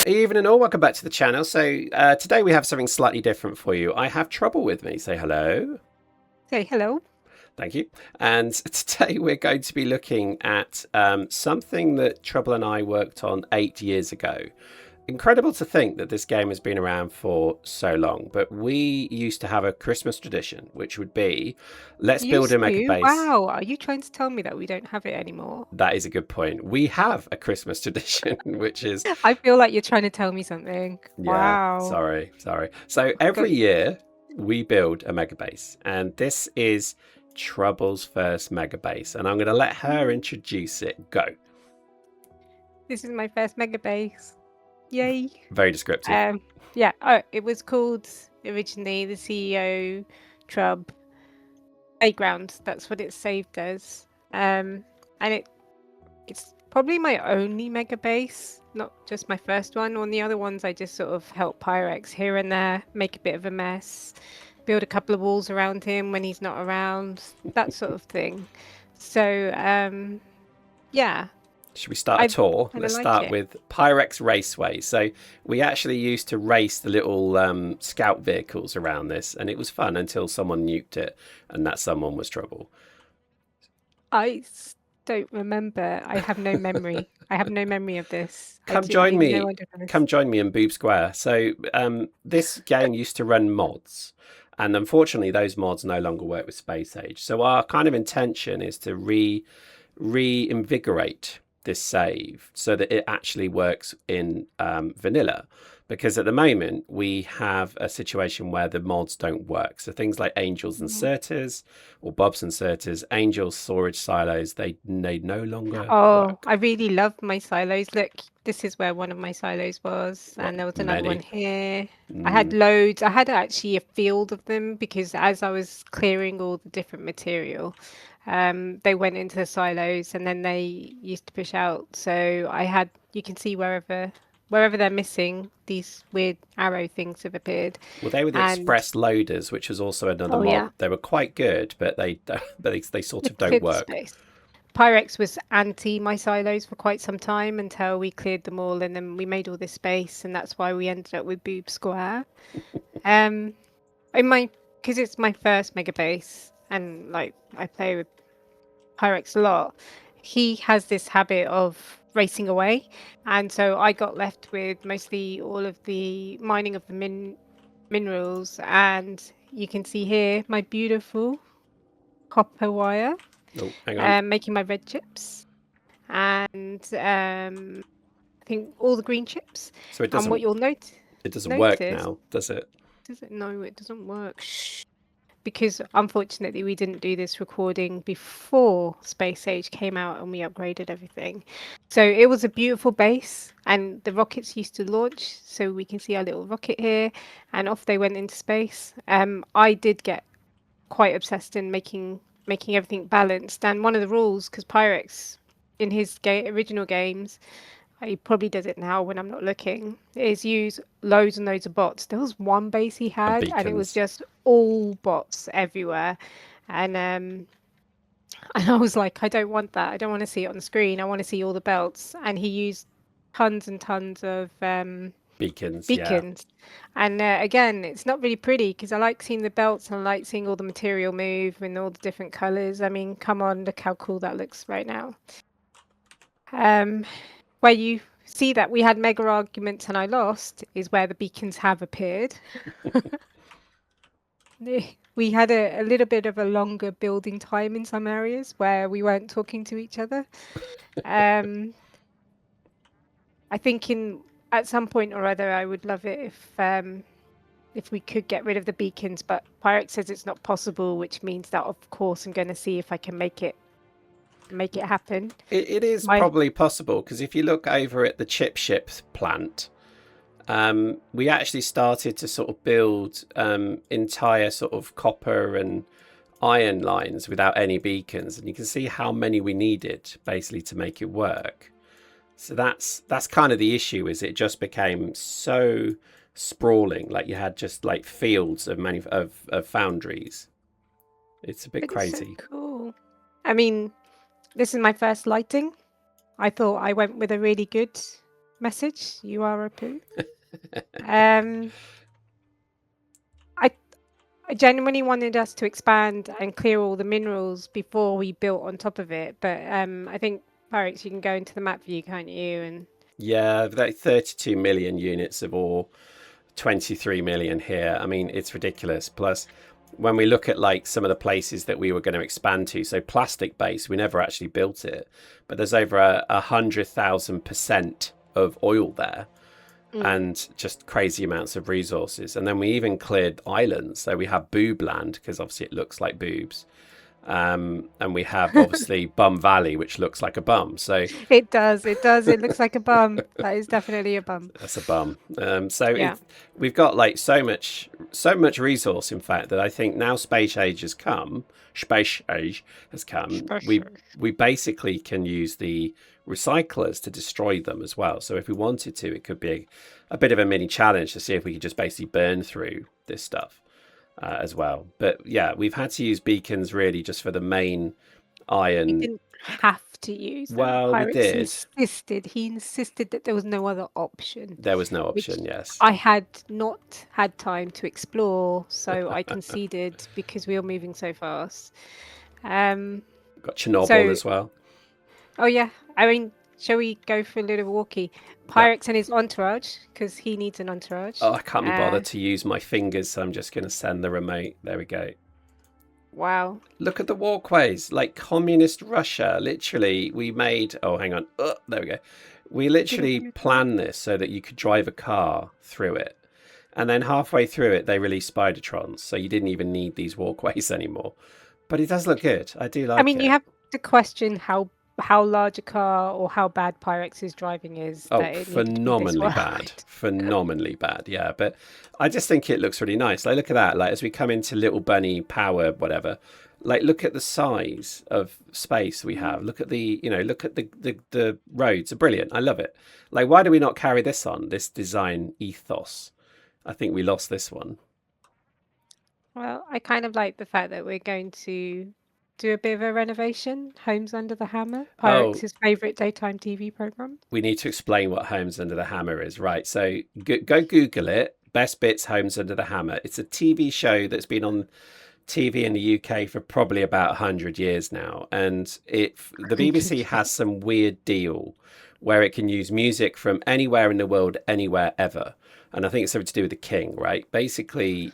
Evening and all, welcome back to the channel. So today we have something slightly different for you. I have Trouble with me. Say hello. Say hello. Thank you. And today we're going to be looking at something that Trouble and I worked on 8 years ago. Incredible to think that this game has been around for so long, but we used to have a Christmas tradition, which would be, let's build a Used mega to? base. Wow. Are you trying to tell me that we don't have it anymore? That is a good point. We have a Christmas tradition, which is, I feel like you're trying to tell me something. yeah, Wow. sorry. So Go. every year we build a mega base, and this is Trouble's first mega base, and I'm going to let her introduce it. Go. This is my first mega base. Yay. Very descriptive. Yeah. Oh, it was called originally the CEO Trub Playground. That's what it's saved as. And it's probably my only mega base, not just my first one. On the other ones, I just sort of help Pyrex here and there, make a bit of a mess, build a couple of walls around him when he's not around, that sort of thing. So, yeah, Should we start a I tour? kind of Let's like start it. with Pyrex Raceway. So we actually used to race the little scout vehicles around this, and it was fun until someone nuked it, and that someone was Trouble. Don't remember. I have no memory. I have no memory of this. I Come join genuinely no me. idea of this. Come join me in Boob Square. So this game used to run mods, and unfortunately, those mods no longer work with Space Age. So our kind of intention is to reinvigorate this save so that it actually works in vanilla. Because at the moment we have a situation where the mods don't work. So things like Angels Inserters or Bob's Inserters, Angels Storage Silos, they no longer Oh, work. I really love my silos. Look, this is where one of my silos was, Well, and there was another one many. here. I had Mm, loads. I had actually a field of them because as I was clearing all the different material, they went into the silos and then they used to push out. So I had, you can see wherever they're missing, these weird arrow things have appeared. well, they were the And Express Loaders, which was also another oh mod. yeah, They were quite good, but they sort it of don't cleared the work. space. Pyrex was anti my silos for quite some time until we cleared them all and then we made all this space and that's why we ended up with Boob Square. Um in my because it's my first mega base and like I play with Pyrex a lot, he has this habit of racing away. And so I got left with mostly all of the mining of the minerals and you can see here my beautiful copper wire. Oh, hang on. Making my red chips and I think all the green chips. So And what you'll it doesn't work notice, now, does it? does it? No, it doesn't work. Shh. Because unfortunately we didn't do this recording before Space Age came out and we upgraded everything. So it was a beautiful base and the rockets used to launch. So we can see our little rocket here and off they went into space. I did get quite obsessed in making everything balanced. And one of the rules, because Pyrex in his original games, he probably does it now when I'm not looking, is use loads and loads of bots. There was one base he And had, and it was beacons. just all bots everywhere. And and I was like, I don't want that. I don't want to see it on the screen. I want to see all the belts. And he used tons and tons of Beacons, yeah. beacons. And again, it's not really pretty because I like seeing the belts and I like seeing all the material move in all the different colors. I mean, come on, look how cool that looks right now. Where you see that we had mega arguments and I lost is where the beacons have appeared. We had a little bit of a longer building time in some areas where we weren't talking to each other. I think at some point or other, I would love it if we could get rid of the beacons, but Pyrex says it's not possible, which means that of course I'm going to see if I can make it happen. It is probably possible because if you look over at the chip ship plant, we actually started to sort of build entire sort of copper and iron lines without any beacons, and you can see how many we needed basically to make it work. So that's kind of the issue, is it just became so sprawling, like you had just like fields of foundries. It's a bit It is so crazy. cool. I mean, this is my first lighting. I thought I went with a really good message. You are a poo. Um, I I genuinely wanted us to expand and clear all the minerals before we built on top of it, but I think Pyrex, you can go into the map view, can't you? And Yeah, like 32 million units of ore, 23 million here. I mean, it's ridiculous. Plus, when we look at like some of the places that we were going to expand to, so plastic base, we never actually built it, but there's over 100,000% of oil there and just crazy amounts of resources. And then we even cleared islands. So we have boob land because obviously it looks like boobs. And we have obviously Bum Valley, which looks like a bum. So it does. It does. It looks like a bum. That is definitely a bum. that's a bum. Yeah. We've got like so much resource, in fact, that I think now Space Age has come. Space Age has come. We basically can use the recyclers to destroy them as well. So if we wanted to, it could be a bit of a mini challenge to see if we could just basically burn through this stuff as well. But yeah, we've had to use beacons really just for the main iron. We didn't have to use them. Well, we did. He insisted that there was no other option. There was no option, yes. I had not had time to explore, so I conceded because we were moving so fast. Got Chernobyl as well. Oh yeah, I mean, shall we go for a little walkie? Pyrex and his entourage, because he needs an entourage. Oh, I can't be bothered to use my fingers, so I'm just going to send the remote. There we go. Wow. Look at the walkways, like communist Russia. Literally, we made... Oh, hang on. There we go. We literally planned this so that you could drive a car through it. And then halfway through it, they released spiderrons, so you didn't even need these walkways anymore. But it does look good. I do like it. I mean, you have to question how large a car or how bad Pyrex's driving is. Oh, phenomenally bad. Phenomenally bad, yeah. But I just think it looks really nice. Like, look at that. Like, as we come into Little Bunny Power, whatever, like, look at the size of space we have. Look at look at the roads are brilliant. I love it. Like, why do we not carry this on, this design ethos? I think we lost this one. Well, I kind of like the fact that we're going to do a bit of a renovation. Homes Under the Hammer, Pyrex's favourite daytime TV programme. We need to explain what Homes Under the Hammer is, right? So go Google it. Best Bits Homes Under the Hammer. It's a TV show that's been on TV in the UK for probably about 100 years now. And the BBC has some weird deal where it can use music from anywhere in the world, anywhere, ever. And I think it's something to do with the king, right? Basically,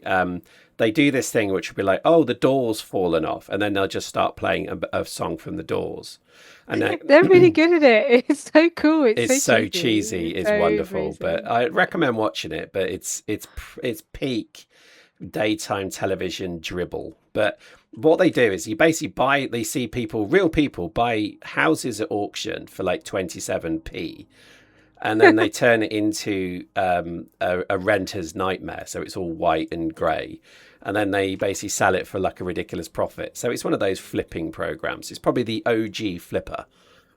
they do this thing which will be like, oh, the door's fallen off. And then they'll just start playing a song from the Doors. And they're really good at it. It's so cool. It's so cheesy. It's so wonderful. Amazing. But I recommend watching it. But it's peak daytime television dribble. But what they do is you basically they see real people buy houses at auction for like 27p. And then they turn it into a renter's nightmare. So it's all white and grey. And then they basically sell it for like a ridiculous profit. So it's one of those flipping programs. It's probably the OG flipper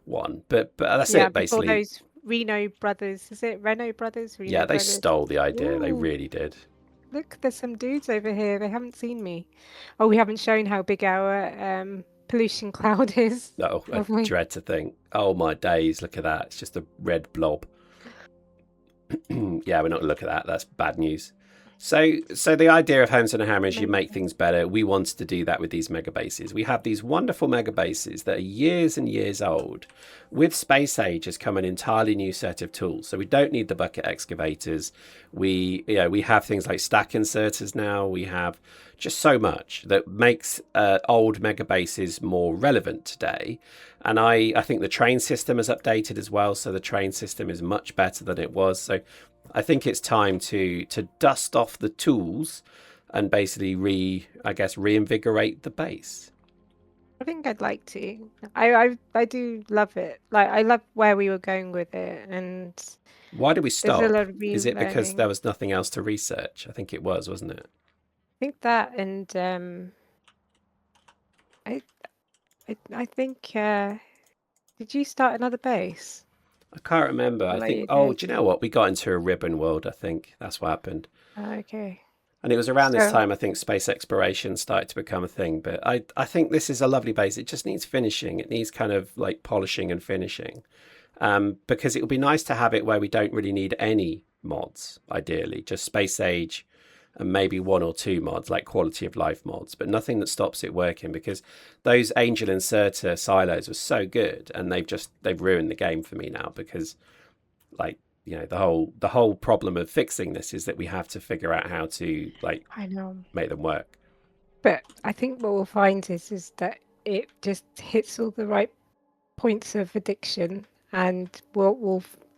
one. But that's it, basically. Before those Reno brothers. Is it Reno brothers? They brothers? stole the idea. Ooh. They really did. Look, there's some dudes over here. They haven't seen me. Oh, we haven't shown how big our pollution cloud is. Oh, I dread to think. Oh, my days. Look at that. It's just a red blob. Yeah, we're not going to look at that. That's bad news. So the idea of Homes Under the Hammer is you make things better. We wanted to do that with these megabases. We have these wonderful megabases that are years and years old. With Space Age has come an entirely new set of tools. So we don't need the bucket excavators. We have things like stack inserters now. We have just so much that makes old megabases more relevant today. And I think the train system has updated as well. So the train system is much better than it was. So I think it's time to dust off the tools and basically reinvigorate the base. I think I'd like to. I do love it. Like, I love where we were going with it. And why did we stop? There's a lot of Is it because relearning. there was nothing else to research? I think it was, wasn't it? I think that, and I think did you start another base? I can't remember. I think. Oh, do you know what? We got into a ribbon world. I think that's what happened. Okay. And it was around this time I think space exploration started to become a thing. But I think this is a lovely base. It just needs finishing. It needs kind of like polishing and finishing. because it would be nice to have it where we don't really need any mods, ideally, just Space Age and maybe one or two mods like quality of life mods, but nothing that stops it working, because those Angel Inserter silos were so good, and they've ruined the game for me now, because like, you know, the whole problem of fixing this is that we have to figure out how to like I know. make them work. But I think what we'll find is that it just hits all the right points of addiction, and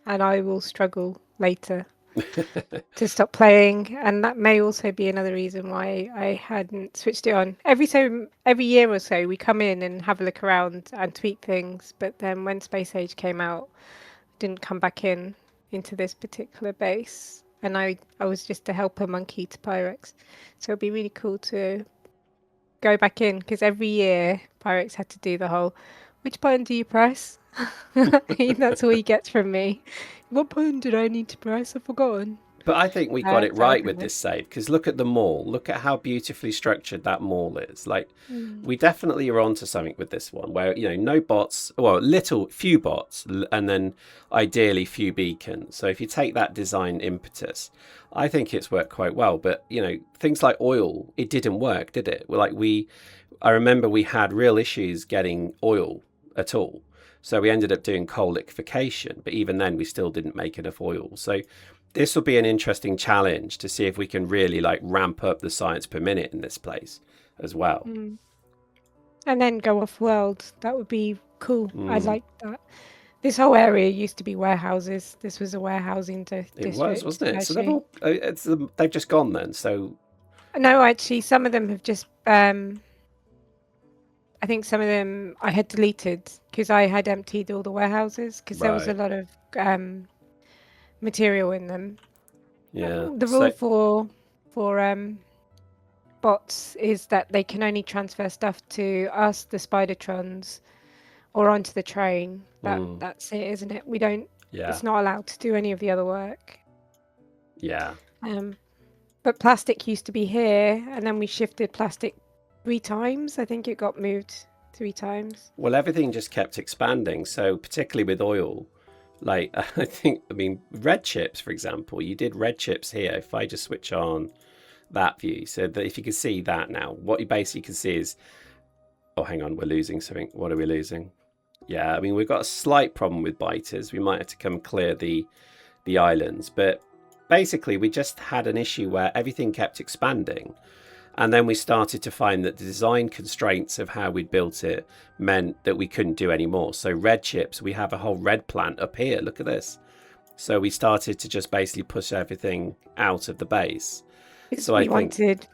I will struggle later to stop playing, and that may also be another reason why I hadn't switched it on. Every year or so we come in and have a look around and tweak things, but then when Space Age came out, I didn't come back into this particular base, and I was just a helper monkey to Pyrex. So it'd be really cool to go back in, because every year Pyrex had to do the whole, which button do you press? That's all he gets from me. What button did I need to press? I've forgotten. But I think we got it right with this save, because look at the mall. Look at how beautifully structured that mall is. Like, we definitely are onto something with this one, where, you know, no bots, well, few bots, and then ideally few beacons. So if you take that design impetus, I think it's worked quite well. But, you know, things like oil, it didn't work, did it? I remember we had real issues getting oil at all. So we ended up doing coal liquefaction, but even then we still didn't make enough oil. So this will be an interesting challenge to see if we can really like ramp up the science per minute in this place as well. And then go off world. That would be cool. I like that. This whole area used to be warehouses. This was a warehousing district. It was, wasn't it? So they've just gone then. So no, actually, some of them have just. I think some of them I had deleted because I had emptied all the warehouses, because there was a lot of material in them. Yeah. The rule for bots is that they can only transfer stuff to us, the spiderrons, or onto the train. That's it, isn't it? We don't. Yeah. It's not allowed to do any of the other work. Yeah. But plastic used to be here, and then we shifted plastic 3 times. I think it got moved 3 times. Well, everything just kept expanding. So particularly with oil, like red chips, for example, you did red chips here. If I just switch on that view, so that if you can see that now, what you basically can see is, oh, hang on, we're losing something. What are we losing? Yeah, I mean, we've got a slight problem with biters. We might have to come clear the islands, but basically we just had an issue where everything kept expanding. And then we started to find that the design constraints of how we'd built it meant that we couldn't do any more. So red chips, we have a whole red plant up here. Look at this. So we started to just basically push everything out of the base. So we wanted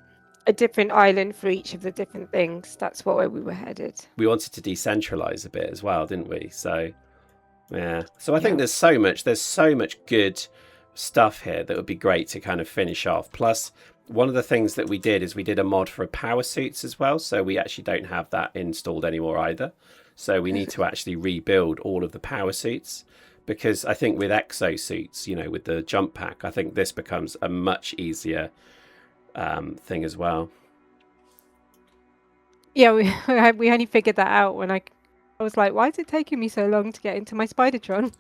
a different island for each of the different things. That's what we were headed. We wanted to decentralize a bit as well, didn't we? So, yeah. So I think there's so much good stuff here that would be great to kind of finish off. Plus, one of the things that we did is we did a mod for power suits as well. So we actually don't have that installed anymore either. So we need to actually rebuild all of the power suits, because I think with exosuits, you know, with the jump pack, I think this becomes a much easier thing as well. Yeah, we only figured that out when I was like, why is it taking me so long to get into my spiderron?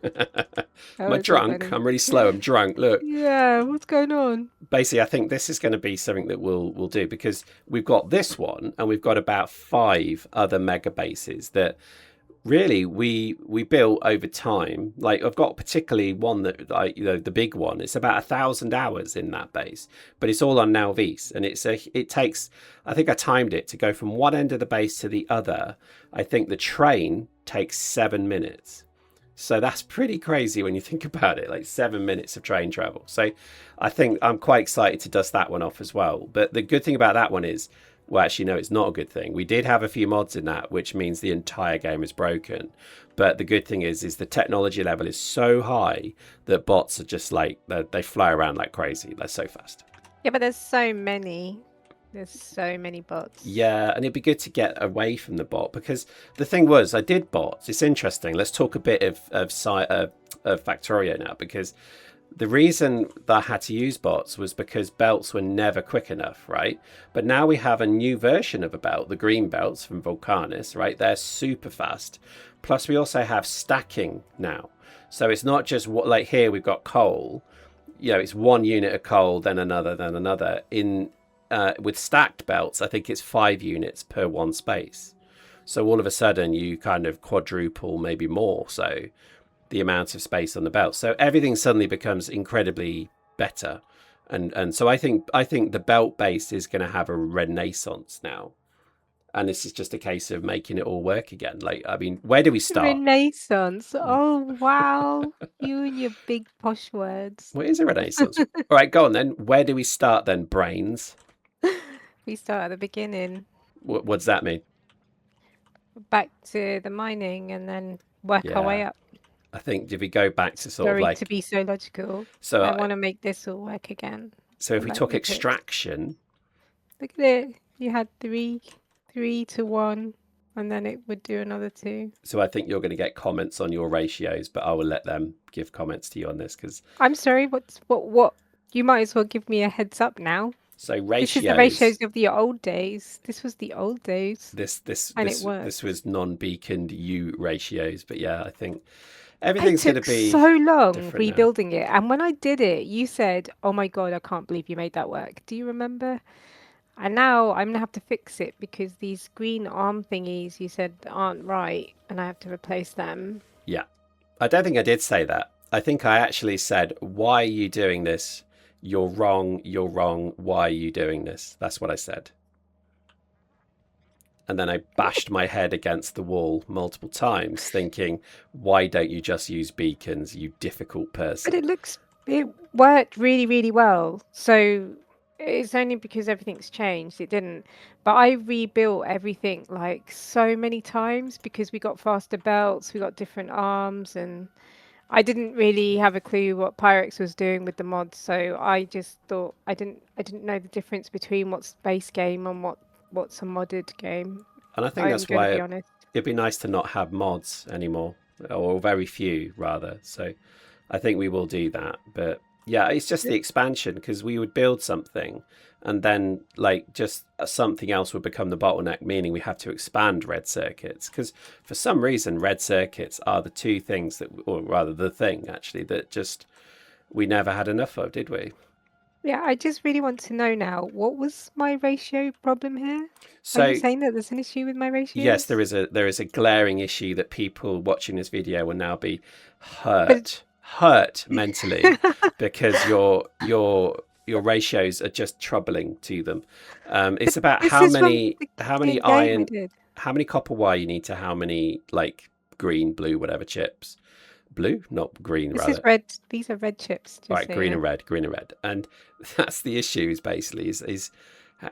Am I drunk? I'm really slow. I'm drunk. Look. Yeah, what's going on? Basically, I think this is going to be something that we'll do, because we've got this one and we've got about 5 other mega bases that really we built over time. Like, I've got particularly one that, like, you know, the big one, it's about 1,000 hours in that base, but it's all on Nalvis, and it takes, I think I timed it to go from one end of the base to the other. I think the train takes 7 minutes. So that's pretty crazy when you think about it, like 7 minutes of train travel. So I think I'm quite excited to dust that one off as well. But the good thing about that one is, well, actually, no, it's not a good thing. We did have a few mods in that, which means the entire game is broken. But the good thing is the technology level is so high that bots are just like, they fly around like crazy. They're so fast. Yeah, but there's so many bots. Yeah, and it'd be good to get away from the bot, because the thing was, I did bots. It's interesting. Let's talk a bit of Factorio now, because the reason that I had to use bots was because belts were never quick enough, right? But now we have a new version of a belt, the green belts from Vulcanus, right? They're super fast. Plus, we also have stacking now. So it's not just what, like here we've got coal. It's one unit of coal, then another, then another. In with stacked belts, I think it's 5 units per one space. So all of a sudden you kind of quadruple, maybe more so, the amount of space on the belt. So everything suddenly becomes incredibly better. And so I think the belt base is going to have a renaissance now. And this is just a case of making it all work again. Like, I mean, where do we start? Renaissance. Oh, wow. You and your big posh words. What is a renaissance? All right, go on then. Where do we start then, brains? We start at the beginning, What does that mean? back to the mining, and then work our way Yeah, up. I think if we go back to sort of Sorry to like, be so logical. so I want to make this all work again. so if we Like took the pits. extraction, Look at it. You had 3 to 1, and then it would do another 2. so I think you're going to get comments on your ratios, but I will let them give comments to you on this because I'm sorry. What? You might as well give me a heads up now. so This is the ratios. ratios of the old days. This was the old days, and it worked. This was non-beaconed U ratios, but yeah, I think It everything's going to took be so long different now. rebuilding it, and when I did it, you said, "Oh my God, I can't believe you made that work." Do you remember? And now I'm gonna have to fix it because these green arm thingies you said aren't right, and I have to replace them. Yeah, I don't think I did say that. I think I actually said, "Why are you doing this? You're wrong. You're wrong. Why are you doing this?" That's what I said. And then I bashed my head against the wall multiple times, thinking, "Why don't you just use beacons, you difficult person?" But it worked really, really well. So it's only because everything's changed. It didn't. But I rebuilt everything like so many times because we got faster belts, we got different arms, and I didn't really have a clue what Pyrex was doing with the mods. So I just thought I didn't know the difference between what's base game and what's a modded game. And I think I'm that's gonna why be honest. it'd be nice to not have mods anymore, or very few rather. So I think we will do that. But yeah, it's just the expansion because we would build something and then like just something else would become the bottleneck, meaning we have to expand red circuits because for some reason red circuits are the two things that, or rather the thing actually, that just we never had enough of, did we? Yeah, I just really want to know now, what was my ratio problem here? Are you So saying that there's an issue with my yes, ratios? there is a glaring issue that people watching this video will now be But hurt mentally because your ratios are just troubling to them. It's about this is from the how many game we iron, did. how many copper wire you need to how many like green, blue, whatever chips. Blue, not green, This rather. is red. These are red chips. All Just right, green saying. and red, green and red, and that's the issue. Is basically is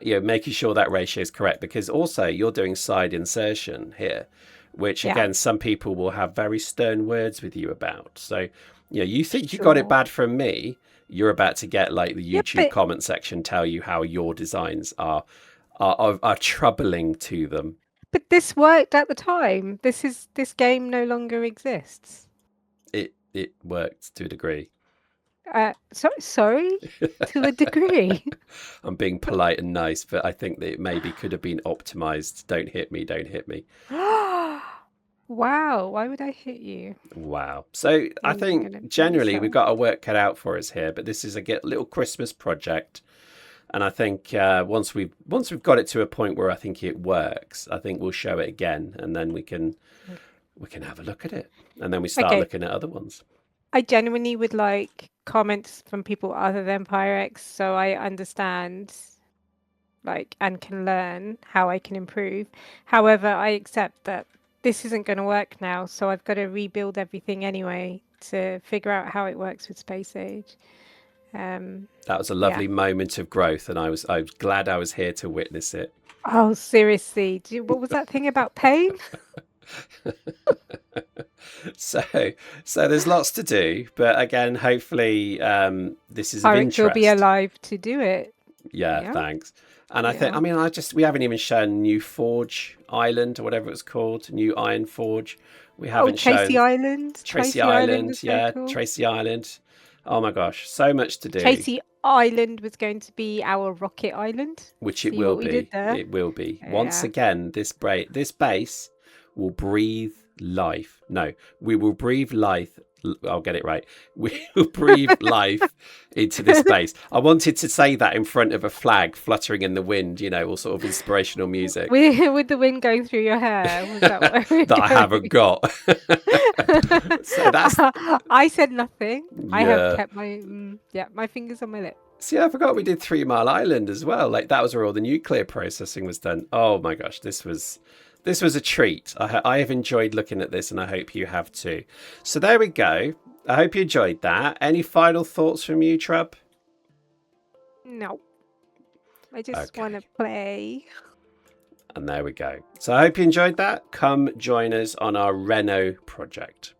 making sure that ratio is correct because also you're doing side insertion here, which Yeah, again some people will have very stern words with you about. So you think you got it sure. bad from me, you're about to get like the Yeah, YouTube comment section tell you how your designs are troubling to them. but this worked at the time. This game no longer exists. It worked to a degree. Sorry, to a degree. I'm being polite and nice, but I think that it maybe could have been optimized. Don't hit me, don't hit me. Wow, why would I hit you? Wow. So I You're gonna think hit generally we've yourself. got our work cut out for us here, but this is a little Christmas project. And I think once we've got it to a point where I think it works, I think we'll show it again, and then we can have a look at it, and then we start Okay, looking at other ones. I genuinely would like comments from people other than Pyrex so I understand and can learn how I can improve. However, I accept that this isn't going to work now, so I've got to rebuild everything anyway to figure out how it works with Space Age. That was a Yeah. lovely moment of growth, and I was glad I was here to witness it. Oh, seriously. What was that thing about pain? So there's lots to do, but again, hopefully this is of Pyrex will be interest. alive to do it. Yeah, Yeah. thanks. And I think, Yeah. I mean, we haven't even shown New Forge Island or whatever it's called, New Iron Forge. We Oh, haven't Tracy shown Island. Tracy Island Island. was so Yeah, cool. Tracy Island. Oh my gosh, so much to do. Tracy Island was going to be our rocket island. Which it See will what we did be. there? It will be. Once Yeah. again, this base will breathe life. No, we will breathe life I'll get it right. We will breathe life into this base. I wanted to say that in front of a flag fluttering in the wind, all sort of inspirational music With the wind going through your hair. Was that what we were that I haven't got. So that's I said nothing. I have yeah. kept my my fingers on my lips. See, I forgot we did 3 Mile Island as well. Like that was where all the nuclear processing was done. Oh my gosh, this was a treat. I have enjoyed looking at this, and I hope you have too. So there we go. I hope you enjoyed that. Any final thoughts from you, Trub? No. I just want to play. And there we go. So I hope you enjoyed that. Come join us on our Reno project.